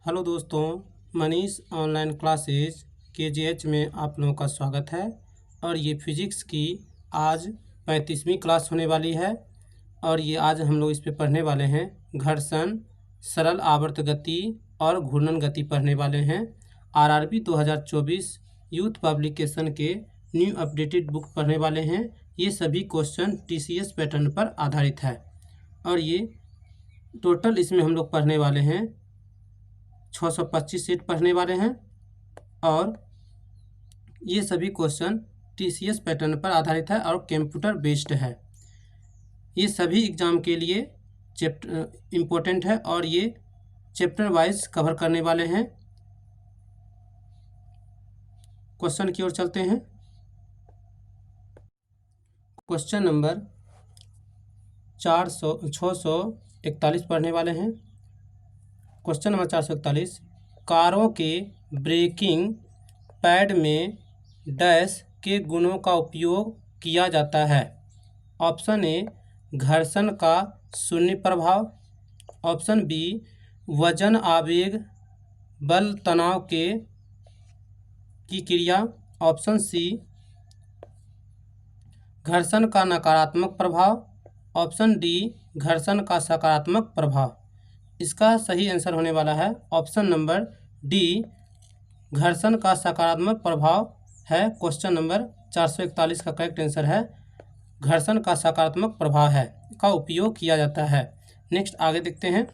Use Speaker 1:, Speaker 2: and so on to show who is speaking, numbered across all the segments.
Speaker 1: Hello दोस्तों, Manish online classes KGH में आप लोगों का स्वागत है। और ये फिजिक्स की आज 35वीं क्लास होने वाली है। और ये आज हम लोग इस पे पढ़ने वाले हैं घर्षण, सरल आवर्त गति और घूर्णन गति पढ़ने वाले हैं। RRB 2024 यूथ पब्लिकेशन के न्यू अपडेटेड बुक पढ़ने वाले हैं। ये सभी क्वेश्चन TCS पैटर्न पर आधारित है। और ये टोटल इसमें हम लोग पढ़ने वाले हैं 625 सेट पढ़ने वाले हैं। और ये सभी क्वेश्चन TCS पैटर्न पर आधारित है और कंप्यूटर बेस्ड है। ये सभी एग्ज़ाम के लिए चैप्टर इम्पोर्टेंट है और ये चैप्टर वाइज कवर करने वाले हैं। क्वेश्चन की ओर चलते हैं। क्वेश्चन नंबर 641 पढ़ने वाले हैं। क्वेश्चन नंबर 441, कारों के ब्रेकिंग पैड में डैश के गुणों का उपयोग किया जाता है। ऑप्शन ए घर्षण का शून्य प्रभाव, ऑप्शन बी वजन आवेग बल तनाव की क्रिया, ऑप्शन सी घर्षण का नकारात्मक प्रभाव, ऑप्शन डी घर्षण का सकारात्मक प्रभाव। इसका सही आंसर होने वाला है ऑप्शन नंबर डी, घर्षण का सकारात्मक प्रभाव है। क्वेश्चन नंबर 441 का करेक्ट आंसर है घर्षण का सकारात्मक प्रभाव है का उपयोग किया जाता है। नेक्स्ट आगे देखते हैं।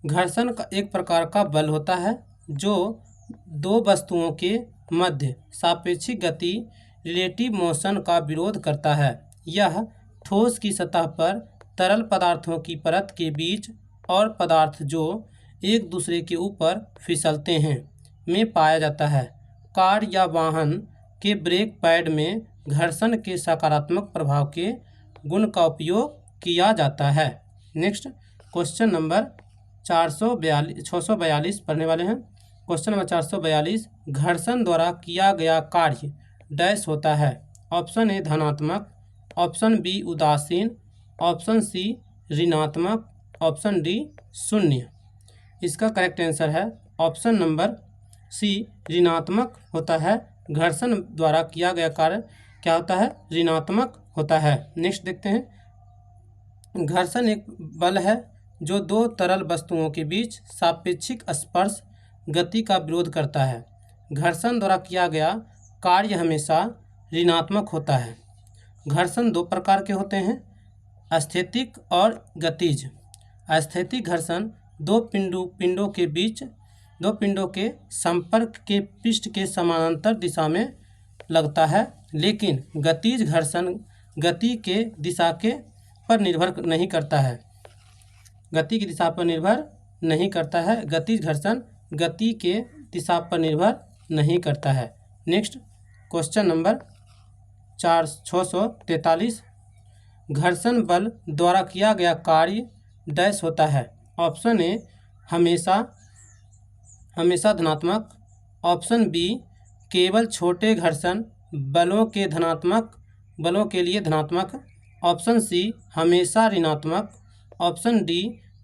Speaker 1: घर्षण का एक प्रकार का बल होता है जो दो वस्तुओं के मध्य सापेक्षिक गति रिलेटिव मोशन का विरोध करता है। यह ठोस की सतह पर तरल पदार्थों की परत के बीच और पदार्थ जो एक दूसरे के ऊपर फिसलते हैं में पाया जाता है। कार या वाहन के ब्रेक पैड में घर्षण के सकारात्मक प्रभाव के गुण का उपयोग किया जाता है। नेक्स्ट क्वेश्चन नंबर 642 पढ़ने वाले हैं। क्वेश्चन नंबर 442, घर्षण द्वारा किया गया कार्य डैश होता है। ऑप्शन ए धनात्मक, ऑप्शन बी उदासीन, ऑप्शन सी ऋणात्मक, ऑप्शन डी शून्य। इसका करेक्ट आंसर है ऑप्शन नंबर सी, ऋणात्मक होता है। घर्षण द्वारा किया गया कार्य क्या होता है? ऋणात्मक होता है। नेक्स्ट देखते हैं। घर्षण एक बल है जो दो तरल वस्तुओं के बीच सापेक्षिक स्पर्श गति का विरोध करता है। घर्षण द्वारा किया गया कार्य हमेशा ऋणात्मक होता है। घर्षण दो प्रकार के होते हैं, स्थैतिक और गतिज। स्थैतिक घर्षण दो पिंडों के संपर्क के पृष्ठ के समानांतर दिशा में लगता है। लेकिन गतिज घर्षण गति के दिशा के पर निर्भर नहीं करता है। गति की दिशा पर निर्भर नहीं करता है। गतिज घर्षण गति के दिशा पर निर्भर नहीं करता है। नेक्स्ट क्वेश्चन नंबर 643, घर्षण बल द्वारा किया गया कार्य डैश होता है। ऑप्शन ए हमेशा धनात्मक, ऑप्शन बी केवल छोटे घर्षण बलों के लिए धनात्मक, ऑप्शन सी हमेशा ऋणात्मक, ऑप्शन डी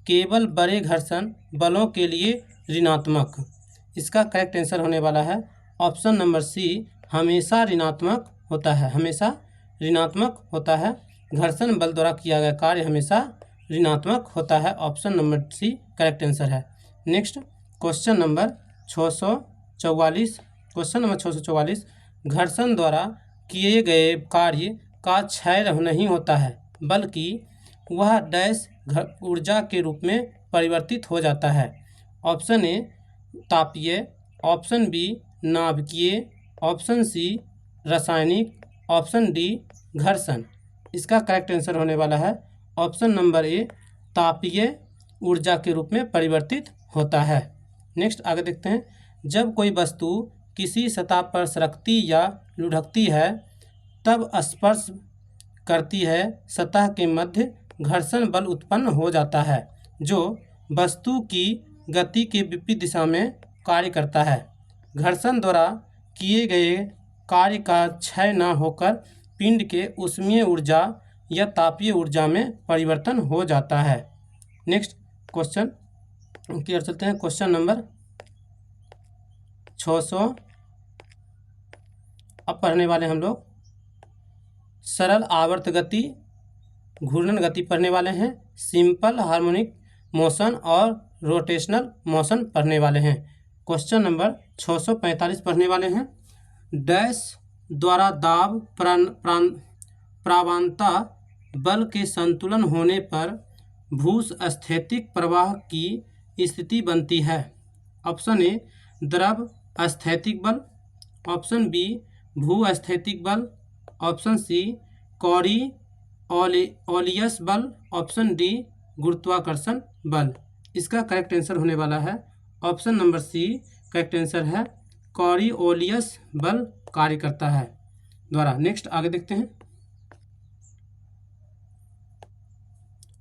Speaker 1: केवल बड़े घर्षण बलों के लिए ऋणात्मक। इसका करेक्ट आंसर होने वाला है ऑप्शन नंबर सी, हमेशा ऋणात्मक होता है। हमेशा ऋणात्मक होता है। घर्षण बल द्वारा किया गया कार्य हमेशा ऋणात्मक होता है। Option number C correct answer है। Next question number 644, question number 644, घर्षण द्वारा किए गए कार्य का क्षय नहीं होता है बल्कि वह डैश ऊर्जा के रूप में परिवर्तित हो जाता है। ऑप्शन ए तापीय, ऑप्शन बी नाभिकीय, ऑप्शन सी रासायनिक, ऑप्शन डी घर्षण। इसका करेक्ट आंसर होने वाला है ऑप्शन नंबर ए, तापीय ऊर्जा के रूप में परिवर्तित होता है। नेक्स्ट आगे देखते हैं। जब कोई वस्तु किसी सतह पर सरकती या लुढ़कती है तब स्पर्श करती है सतह के मध्य घर्षण बल उत्पन्न हो जाता है जो वस्तु की गति के विपरीत दिशा में कार्य करता है। घर्षण द्वारा किए गए कार्य का क्षय न होकर पिंड के ऊष्मीय ऊर्जा या तापीय ऊर्जा में परिवर्तन हो जाता है। नेक्स्ट क्वेश्चन की ओर चलते हैं। क्वेश्चन नंबर 600 अब पढ़ने वाले हम लोग सरल आवर्त गति, घूर्णन गति पढ़ने वाले हैं, सिंपल हार्मोनिक मोशन और रोटेशनल मोशन पढ़ने वाले हैं। क्वेश्चन नंबर 645 पढ़ने वाले हैं। डैश द्वारा दाब प्रावान्ता बल के संतुलन होने पर भूस्थैतिक प्रवाह की स्थिति बनती है। ऑप्शन ए द्रव स्थैतिक बल, ऑप्शन बी भूस्थैतिक बल, ऑप्शन सी कॉरिओलियस बल, ऑप्शन डी गुरुत्वाकर्षण बल। इसका करेक्ट आंसर होने वाला है option number C. Correct answer है कॉरिओलियस बल कार्य करता है द्वारा। नेक्स्ट आगे देखते हैं।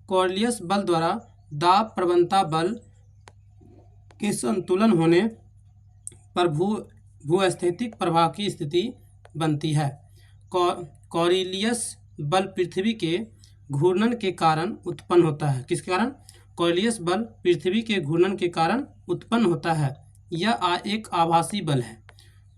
Speaker 1: कॉरिओलियस बल द्वारा दाब प्रवणता बल के संतुलन होने पर भूस्थैतिक प्रवाह की स्थिति बनती है। कॉरिओलियस बल पृथ्वी के घूर्णन के कारण उत्पन्न होता है। किसके कारण? कॉरिओलियस बल पृथ्वी के घूर्णन के कारण उत्पन्न होता है। यह एक आभासी बल है।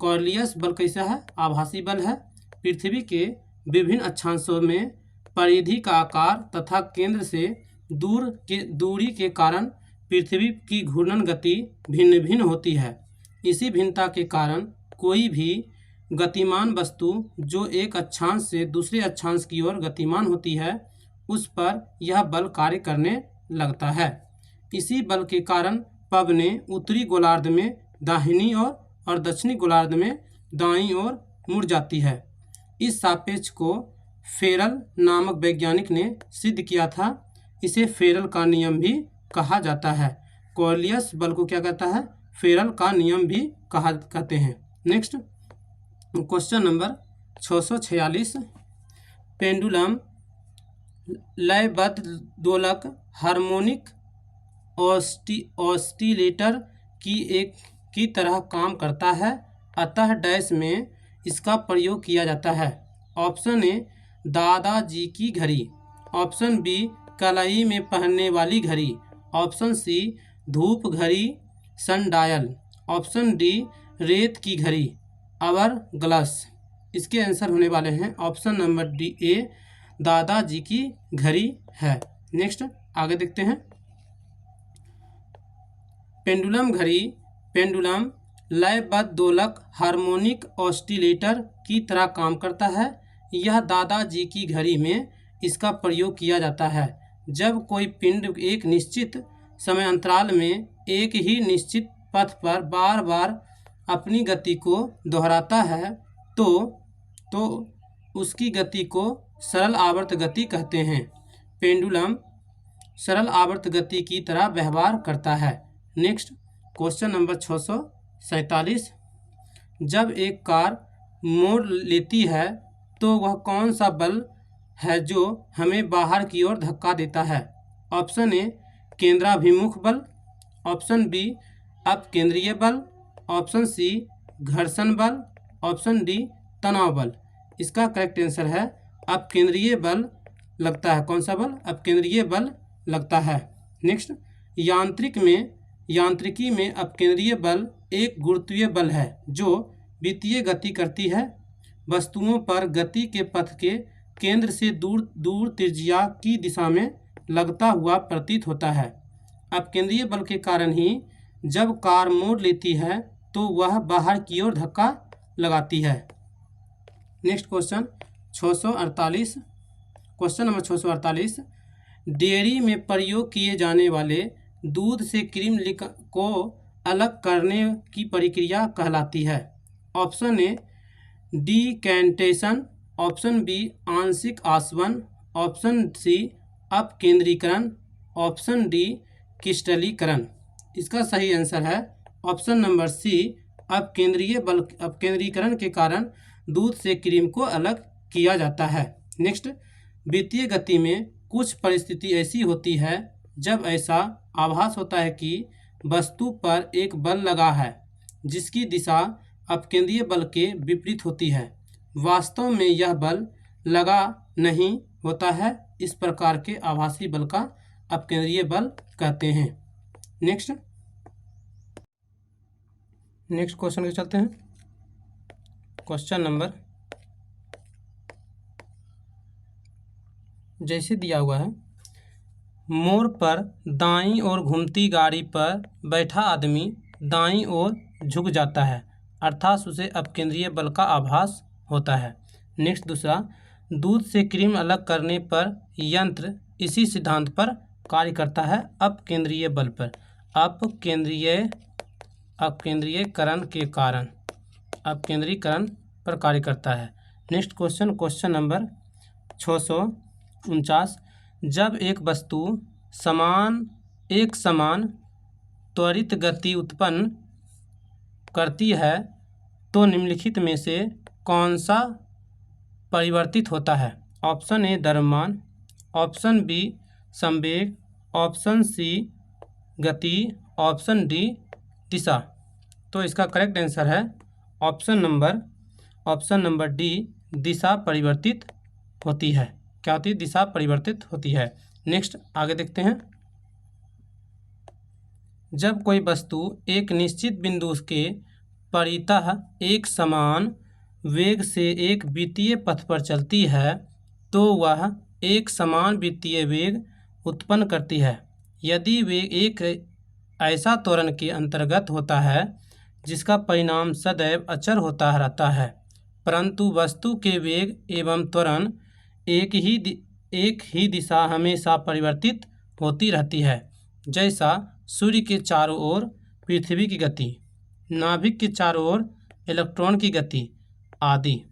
Speaker 1: कॉरिओलियस बल कैसा है? आभासी बल है। पृथ्वी के विभिन्न अक्षांशों में परिधि का आकार तथा केंद्र से दूरी के कारण पृथ्वी की घूर्णन गति भिन्न भिन्न होती है। इसी भिन्नता के कारण कोई भी गतिमान वस्तु जो एक अक्षांश से दूसरे अक्षांश की ओर गतिमान होती है उस पर यह बल कार्य करने लगता है। इसी बल के कारण पवनें उत्तरी गोलार्ध में दाहिनी ओर और दक्षिणी गोलार्ध में दाईं ओर मुड़ जाती है। इस सापेक्ष को फेरल नामक वैज्ञानिक ने सिद्ध किया था। इसे फेरल का नियम भी कहा जाता है। कॉरिओलियस बल को क्या कहता है? फेरल का नियम भी कहते हैं। नेक्स्ट क्वेश्चन नंबर 646 पेंडुलम लयबद्ध दोलक हार्मोनिक ऑसिलेटर की तरह काम करता है, अतः डैश में इसका प्रयोग किया जाता है। ऑप्शन ए दादाजी की घड़ी, ऑप्शन बी कलाई में पहनने वाली घड़ी, ऑप्शन सी धूप घड़ी सनडायल, ऑप्शन डी रेत की घड़ी आवर ग्लास। इसके आंसर होने वाले हैं ऑप्शन नंबर डी ए दादाजी की घड़ी है। नेक्स्ट आगे देखते हैं। पेंडुलम घड़ी पेंडुलम लयबद्ध दोलक हार्मोनिक ऑसिलेटर की तरह काम करता है। यह दादाजी की घड़ी में इसका प्रयोग किया जाता है। जब कोई पिंड एक निश्चित समय अंतराल में एक ही निश्चित पथ पर बार बार अपनी गति को दोहराता है तो उसकी गति को सरल आवर्त गति कहते हैं। पेंडुलम सरल आवर्त गति की तरह व्यवहार करता है। नेक्स्ट क्वेश्चन नंबर 647 जब एक कार मोड़ लेती है तो वह कौन सा बल है जो हमें बाहर की ओर धक्का देता है? ऑप्शन ए केंद्राभिमुख बल, ऑप्शन बी अपकेंद्रीय बल, ऑप्शन सी घर्षण बल, ऑप्शन डी तनाव बल। इसका करेक्ट आंसर है अपकेंद्रीय बल लगता है। कौन सा बल? अपकेंद्रीय बल लगता है। नेक्स्ट यांत्रिकी में अपकेंद्रीय बल एक गुरुत्वीय बल है जो वितीय गति करती है। वस्तुओं पर गति के पथ के केंद्र से दूर त्रिज्या की दिशा में लगता हुआ प्रतीत होता है। अपकेंद्रीय बल के कारण ही जब कार मोड़ लेती है तो वह बाहर की ओर धक्का लगाती है। Next question 648 question number 648 dairy में प्रयोग किए जाने वाले दूध से क्रीम को अलग करने की प्रक्रिया कहलाती है। ऑप्शन ए डीकैंटेशन, ऑप्शन बी आंशिक आसवन, ऑप्शन सी अपकेंद्रीकरण, ऑप्शन डी क्रिस्टलीकरण। इसका सही आंसर है ऑप्शन नंबर सी अपकेंद्रीकरण के कारण दूध से क्रीम को अलग किया जाता है। नेक्स्ट वितीय गति में कुछ परिस्थिति ऐसी होती है जब ऐसा आभास होता है कि वस्तु पर एक बल लगा है जिसकी दिशा अपकेंद्रीय बल के विपरीत होती है। वास्तव में यह बल लगा नहीं होता है। इस प्रकार के आभासी बल का अपकेंद्रीय बल कहते हैं। नेक्स्ट क्वेश्चन के चलते हैं। क्वेश्चन नंबर जैसे दिया हुआ है, मोड़ पर दाईं ओर घूमती गाड़ी पर बैठा आदमी दाईं ओर झुक जाता है, अर्थात उसे अपकेंद्रीय बल का आभास होता है। नेक्स्ट दूसरा, दूध से क्रीम अलग करने पर यंत्र इसी सिद्धांत पर कार्य करता है, अपकेंद्रीय बल पर, अपकेंद्रीयकरण के कारण, अपकेंद्रीकरण पर कार्य करता है। नेक्स्ट क्वेश्चन नंबर 649, जब एक वस्तु एक समान त्वरित गति उत्पन्न करती है तो निम्नलिखित में से कौन सा परिवर्तित होता है? ऑप्शन ए द्रव्यमान, ऑप्शन बी संवेग, ऑप्शन सी गति, ऑप्शन डी दिशा। तो इसका करेक्ट आंसर है ऑप्शन नंबर डी, दिशा परिवर्तित होती है। क्या होती है? दिशा परिवर्तित होती है। नेक्स्ट आगे देखते हैं। जब कोई वस्तु एक निश्चित बिंदु के परितः एक समान वेग से एक वृत्तीय पथ पर चलती है तो वह एक समान वृत्तीय वेग उत्पन्न करती है। यदि वेग एक ऐसा त्वरण के अंतर्गत होता है जिसका परिणाम सदैव अचर होता रहता है, परंतु वस्तु के वेग एवं त्वरण एक ही दिशा हमेशा परिवर्तित होती रहती है, जैसा सूर्य के चारों ओर पृथ्वी की गति, नाभिक के चारों ओर इलेक्ट्रॉन की गति आदि।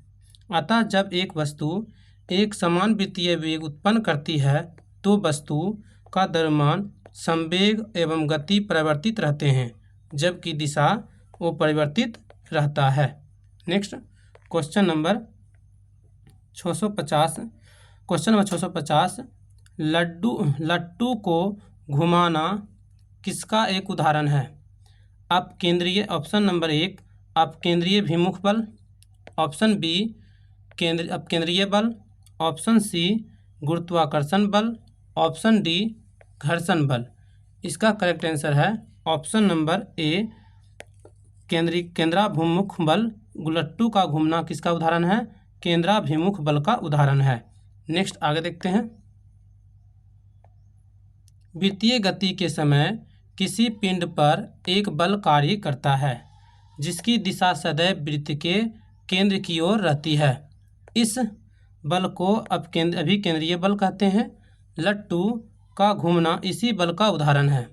Speaker 1: अतः जब एक वस्तु एक समान वृत्तीय वेग उत्पन्न करती है तो वस्तु का द्रव्यमान, संवेग एवं गति परिवर्तित रहते हैं, जबकि दिशा वो परिवर्तित रहता है। नेक्स्ट क्वेश्चन नंबर 650, लट्टू को घुमाना किसका एक उदाहरण है? ऑप्शन नंबर 1 अपकेंद्रीय भिमुख बल, ऑप्शन बी अपकेंद्रीय बल, ऑप्शन सी गुरुत्वाकर्षण बल, ऑप्शन डी घर्षण बल। इसका करेक्ट आंसर है ऑप्शन नंबर ए केंद्राभिमुख बल। लट्टू का घूमना किसका उदाहरण है? केंद्राभिमुख बल का उदाहरण है। नेक्स्ट आगे देखते हैं। वृत्तीय गति के समय किसी पिंड पर एक बल कार्य करता है जिसकी दिशा सदैव वृत्त के केंद्र की ओर रहती है। इस बल को अभिकेंद्रीय बल कहते हैं। लट्टू का घूमना इसी बल का उदाहरण है।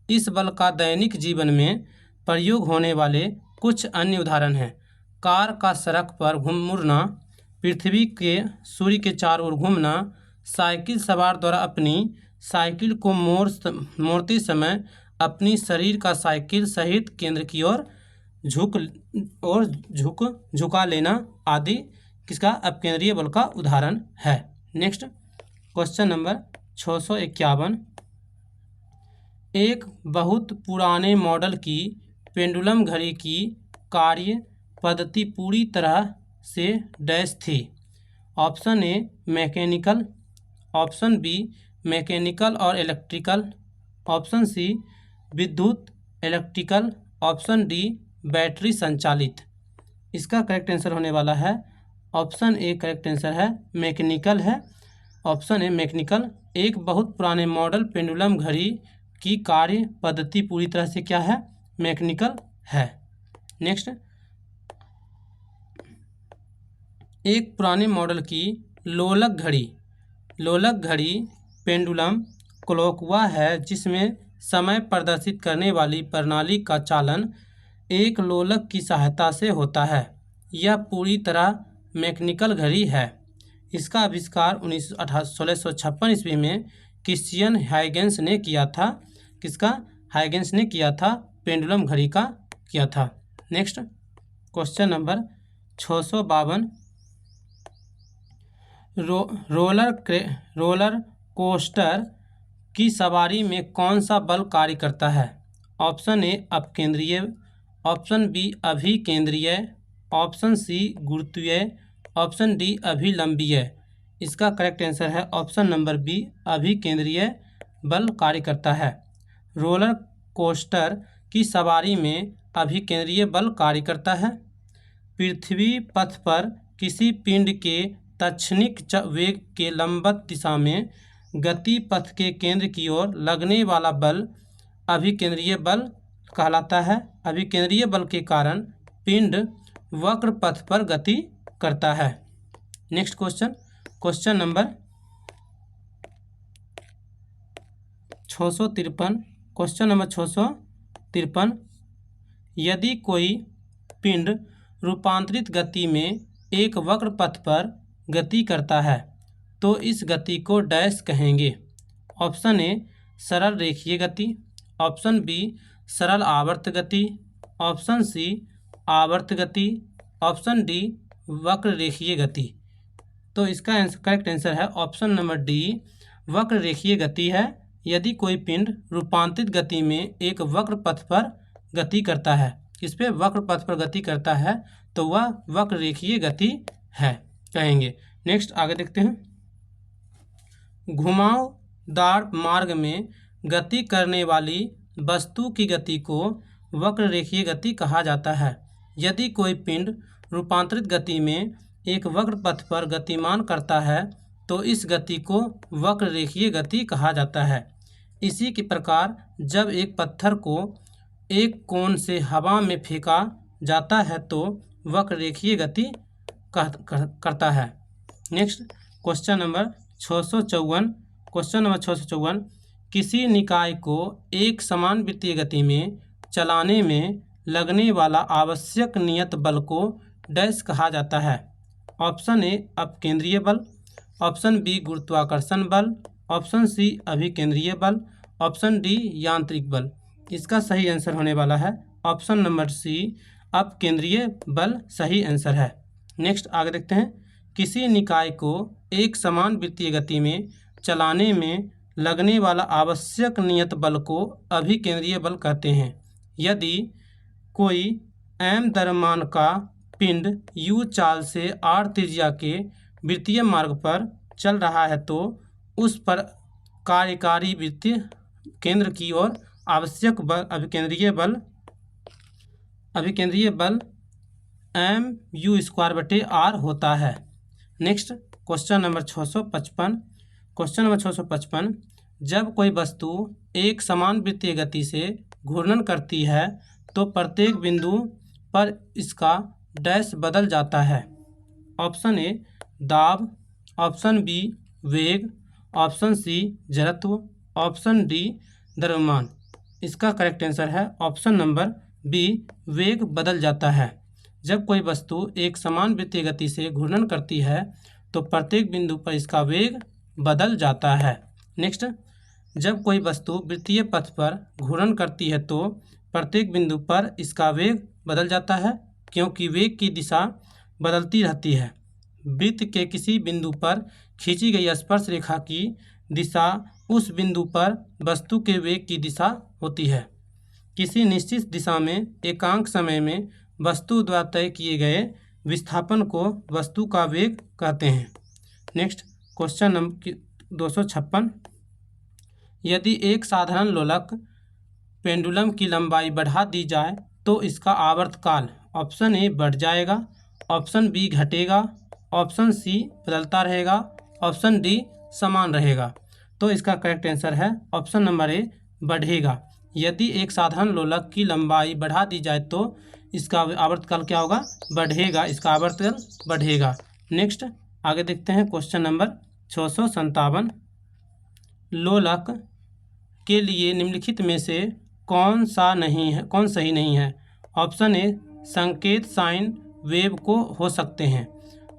Speaker 1: इस बल का दैनिक जीवन में प्रयोग होने वाले कुछ अन्य उदाहरण हैं। कार का सड़क पर मुड़ना, पृथ्वी के सूर्य के चारों ओर घूमना, साइकिल सवार द्वारा अपनी साइकिल को मोड़ते समय अपनी शरीर का साइकिल सहित केंद्र की ओर झुका लेना आदि किसका? अपकेंद्रीय बल का उदाहरण है। नेक्स्ट क्वेश्चन नंबर 651, एक बहुत पुराने मॉडल की पेंडुलम घड़ी की कार्य पद्धति पूरी तरह से डैश थी। Option A mechanical, option B mechanical और इलेक्ट्रिकल, ऑप्शन सी विद्युत इलेक्ट्रिकल, ऑप्शन डी बैटरी संचालित। इसका करेक्ट आंसर होने वाला है ऑप्शन ए। करेक्ट आंसर है मैकेनिकल है। Option A mechanical. एक बहुत पुराने मॉडल पेंडुलम घड़ी की कार्य पद्धति पूरी तरह से क्या है? मैकेनिकल है। नेक्स्ट, एक पुराने मॉडल की लोलक घड़ी पेंडुलम क्लॉक वह है जिसमें समय प्रदर्शित करने वाली प्रणाली का चालन एक लोलक की सहायता से होता है। यह पूरी तरह मैकेनिकल घड़ी है। इसका आविष्कार 1656 ईस्वी में क्रिश्चियन हाइगेंस ने किया था। किसका? हाइगेंस ने किया था, पेंडुलम घड़ी का किया था। Next question number 652, roller coaster की सवारी में कौन सा बल कार्य करता है? ऑप्शन ए अपकेंद्रीय, ऑप्शन बी अभिकेंद्रीय, ऑप्शन सी गुरुत्वीय, ऑप्शन डी अभिलंबीय। इसका करेक्ट आंसर है ऑप्शन नंबर बी अभिकेंद्रीय बल कार्य करता है। रोलर कोस्टर की सवारी में अभिकेंद्रीय बल कार्य करता है। पृथ्वी पथ पर किसी पिंड के तत्क्षणिक वेग के लंबवत दिशा में गति पथ के केंद्र की ओर लगने वाला बल अभिकेंद्रीय बल कहलाता है। अभिकेंद्रीय बल के कारण पिंड वक्र पथ पर गति करता है। Next question number 653। Question number 653, यदि कोई पिंड रूपांतरित गति में एक वक्र पथ पर गति करता है तो इस गति को डैश कहेंगे। ऑप्शन ए सरल रेखीय गति, ऑप्शन बी सरल आवर्त गति, ऑप्शन सी आवर्त गति, ऑप्शन डी वक्र रेखीय गति। तो इसका करेक्ट आंसर है ऑप्शन नंबर डी, वक्र रेखीय गति है। यदि कोई पिंड रूपांतरित गति में एक वक्र पथ पर गति करता है, इस पे वक्र पथ पर गति करता है, तो वह वक्र रेखीय गति है कहेंगे। नेक्स्ट आगे देखते हैं। घुमावदार मार्ग में गति करने वाली वस्तु की गति को वक्र रेखीय गति कहा जाता है। यदि कोई पिंड रूपांतरित गति में एक वक्र पथ पर गतिमान करता है तो इस गति को वक्र रेखीय गति कहा जाता है। इसी के प्रकार जब एक पत्थर को एक कोण से हवा में फेंका जाता है तो वक्र रेखीय गति करता है। Next question number 654। Question number 654, किसी निकाय को एक समान वृत्तीय गति में चलाने में लगने वाला आवश्यक नियत बल को डैश कहा जाता है। ऑप्शन ए अपकेंद्रीय बल, ऑप्शन बी गुरुत्वाकर्षण बल, ऑप्शन सी अभिकेंद्रीय बल, ऑप्शन डी यांत्रिक बल। इसका सही आंसर होने वाला है ऑप्शन नंबर सी, अपकेंद्रीय बल सही आंसर है। नेक्स्ट आगे देखते हैं। किसी निकाय को एक समान वृत्तीय गति में चलाने में लगने वाला आवश्यक नियत बल को अभिकेंद्रीय बल कहते हैं। यदि कोई m द्रव्यमान का पिंड u चाल से r त्रिज्या के वृत्तीय मार्ग पर चल रहा है तो उस पर कार्यकारी वृत्तीय केंद्र की ओर आवश्यक बल अभिकेंद्रीय बल mu²/r होता है। Next question number 655। Question number 655, जब कोई वस्तु एक समान वृत्तीय गति से घूर्णन करती है तो प्रत्येक बिंदु पर इसका डैश बदल जाता है। ऑप्शन ए दाब, ऑप्शन बी वेग, ऑप्शन सी जड़त्व, ऑप्शन डी द्रव्यमान। इसका करेक्ट आंसर है ऑप्शन नंबर बी, वेग बदल जाता है। जब कोई वस्तु एक समान वृत्तीय गति से घूर्णन करती है तो प्रत्येक बिंदु पर इसका वेग बदल जाता है। नेक्स्ट, जब कोई वस्तु वृत्तीय पथ पर घूर्णन करती है तो प्रत्येक बिंदु पर इसका वेग बदल जाता है क्योंकि वेग की दिशा बदलती रहती है। वृत्त के किसी बिंदु पर खींची गई स्पर्श रेखा की दिशा उस बिंदु पर वस्तु के वेग की दिशा होती है। किसी निश्चित दिशा में एकांक समय में वस्तु द्वारा तय किए गए विस्थापन को वस्तु का वेग कहते हैं। नेक्स्ट क्वेश्चन नंबर 256, यदि एक साधारण लोलक पेंडुलम की लंबाई बढ़ा दी जाए तो इसका आवर्तकाल ऑप्शन ए बढ़ जाएगा, ऑप्शन बी घटेगा, ऑप्शन सी बदलता रहेगा, ऑप्शन डी समान रहेगा। तो इसका करेक्ट आंसर है ऑप्शन नंबर ए बढ़ेगा। यदि एक साधारण लोलक की लंबाई बढ़ा दी जाए तो इसका आवर्तकाल क्या होगा, बढ़ेगा, इसका आवर्तकाल बढ़ेगा। नेक्स्ट आगे देखते हैं क्वेश्चन नंबर 657, लोलक के लिए निम्नलिखित में से कौन सही नहीं है। ऑप्शन ए संकेत साइन वेव को हो सकते हैं,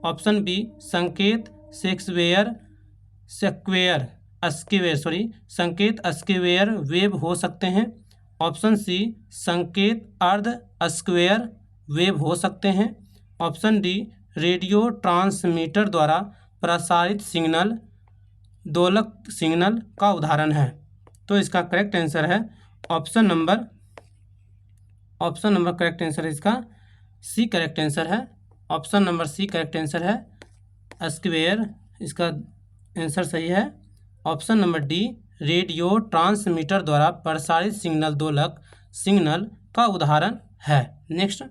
Speaker 1: ऑप्शन बी संकेत संकेत स्क्वेयर वेव हो सकते हैं, ऑप्शन सी संकेत अर्ध स्क्वेयर वेव हो सकते हैं, ऑप्शन डी रेडियो ट्रांसमीटर द्वारा प्रसारित सिग्नल दोलक सिग्नल का उदाहरण है। तो इसका करेक्ट आंसर है ऑप्शन नंबर करेक्ट आंसर है इसका सी करेक्ट आंसर है। Option number C correct answer है, स्क्वेयर इसका आंसर सही है। Option number D radio transmitter द्वारा प्रसारित सिग्नल दोलक सिग्नल का उदाहरण है। नेक्स्ट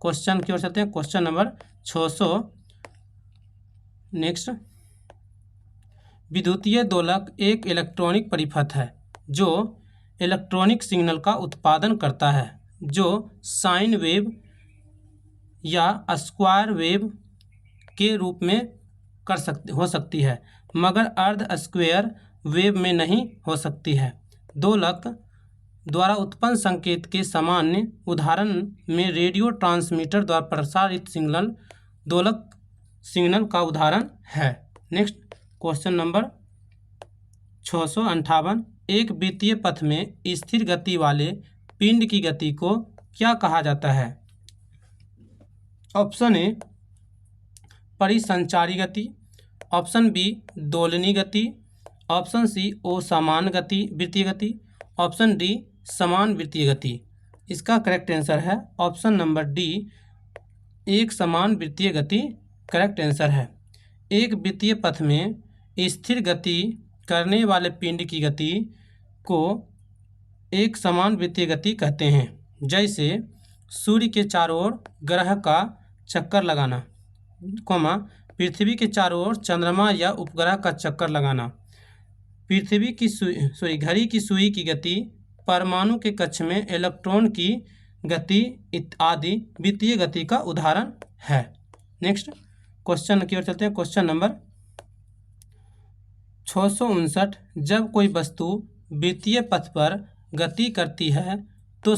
Speaker 1: क्वेश्चन की ओर चलते हैं, क्वेश्चन नंबर 600। नेक्स्ट, विद्युतीय दोलक एक इलेक्ट्रॉनिक परिपथ है जो इलेक्ट्रॉनिक सिग्नल का उत्पादन करता है, जो साइन वेव या स्क्वायर वेव के रूप में हो सकती है, मगर अर्ध स्क्वायर वेव में नहीं हो सकती है। दोलक द्वारा उत्पन्न संकेत के सामान्य उदाहरण में रेडियो ट्रांसमीटर द्वारा प्रसारित सिग्नल दोलक सिग्नल का उदाहरण है। Next question number 658। एक वृत्तीय पथ में स्थिर गति वाले पिंड की गति को क्या कहा जाता है? ऑप्शन ए परिसंचारी गति, ऑप्शन बी दोलनी गति, ऑप्शन सी असमान गति वृत्तीय गति, ऑप्शन डी समान वृत्तीय गति। इसका करेक्ट आंसर है ऑप्शन नंबर डी, एक समान वृत्तीय गति करेक्ट आंसर है। एक वृत्तीय पथ में स्थिर गति करने वाले पिंड की गति को एक समान वृत्तीय गति कहते हैं। जैसे सूर्य के चारों ओर ग्रह का चक्कर लगाना, पृथ्वी के चारों ओर चंद्रमा या उपग्रह का चक्कर लगाना, पृथ्वी की घड़ी की सुई की गति, परमाणु के कक्ष में इलेक्ट्रॉन की गति इत्यादि वृत्तीय गति का उदाहरण है। नेक्स्ट क्वेश्चन की ओर चलते हैं, क्वेश्चन नंबर 659। जब कोई वस्तु वृत्तीय पथ पर गति करती है तो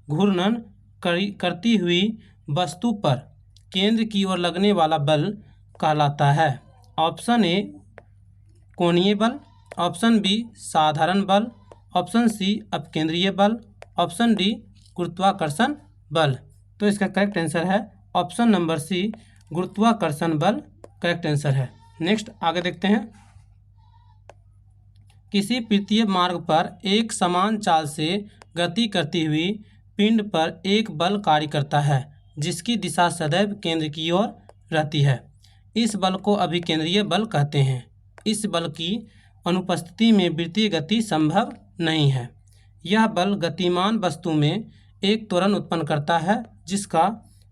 Speaker 1: घूर्णन करती हुई वस्तु पर केंद्र की ओर लगने वाला बल कहलाता है। ऑप्शन ए कोणीय बल, ऑप्शन बी साधारण बल, ऑप्शन सी अपकेंद्रीय बल, ऑप्शन डी गुरुत्वाकर्षण बल। तो इसका करेक्ट आंसर है ऑप्शन नंबर सी, गुरुत्वाकर्षण बल करेक्ट आंसर है। नेक्स्ट आगे देखते हैं। किसी वृत्तीय मार्ग पर एक समान चाल से गति करती हुई पिंड पर एक बल कार्य करता है जिसकी दिशा सदैव केंद्र की ओर रहती है। इस बल को अभिकेंद्रीय बल कहते हैं। इस बल की अनुपस्थिति में वृत्तीय गति संभव नहीं है। यह बल गतिमान वस्तु में एक त्वरण उत्पन्न करता है जिसका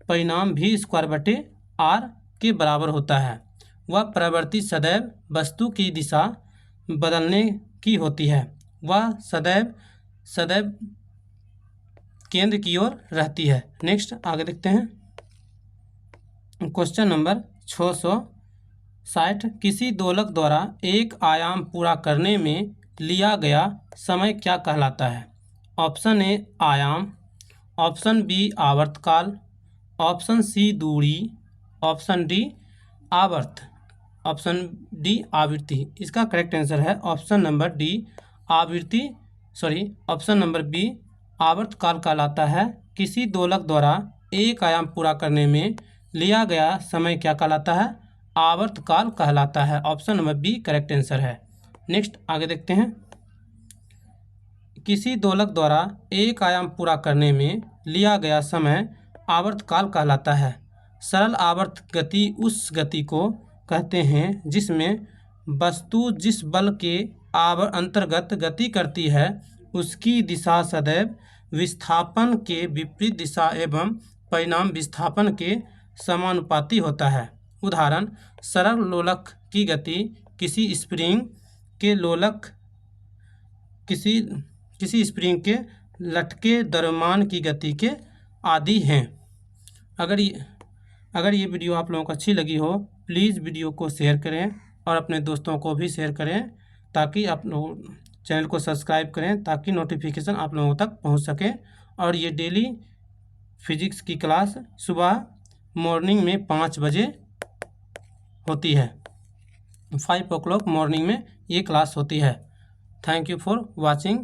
Speaker 1: परिणाम v²/r के बराबर होता है। वह प्रवृत्ति सदैव वस्तु की दिशा बदलने की होती है। वह सदैव केंद्र की ओर रहती है। नेक्स्ट आगे देखते हैं, क्वेश्चन नंबर 660। किसी दोलक द्वारा एक आयाम पूरा करने में लिया गया समय क्या कहलाता है? ऑप्शन ए आयाम, ऑप्शन बी आवर्तकाल, ऑप्शन सी दूरी, ऑप्शन डी आवर्त, ऑप्शन डी आवृत्ति। इसका करेक्ट आंसर है option number D option number B आवर्तकाल कहलाता है। किसी दोलक द्वारा एक आयाम पूरा करने में लिया गया समय क्या कहलाता है? आवर्तकाल कहलाता है। Option number B correct answer है। नेक्स्ट आगे देखते हैं। किसी दोलक द्वारा एक आयाम पूरा करने में लिया गया समय आवर्तकाल कहलाता है। सरल आवर्त गति उस गति को कहते हैं जिसमें वस्तु जिस बल के अंतर्गत गति करती है उसकी दिशा सदैव विस्थापन के विपरीत दिशा एवं परिणाम विस्थापन के समानुपाती होता है। उदाहरण, सरल लोलक की गति किसी स्प्रिंग के लटके द्रव्यमान की गति के आदि हैं। अगर ये वीडियो आप लोगों को अच्छी लगी हो प्लीज़ वीडियो को शेयर करें और अपने दोस्तों को भी शेयर करें ताकि आप लोग चैनल को सब्सक्राइब करें ताकि नोटिफिकेशन आप लोगों तक पहुंच सके। और ये डेली फिजिक्स की क्लास सुबह मॉर्निंग में 5 बजे होती है। 5 o'clock मॉर्निंग में ये क्लास होती है। Thank you for watching.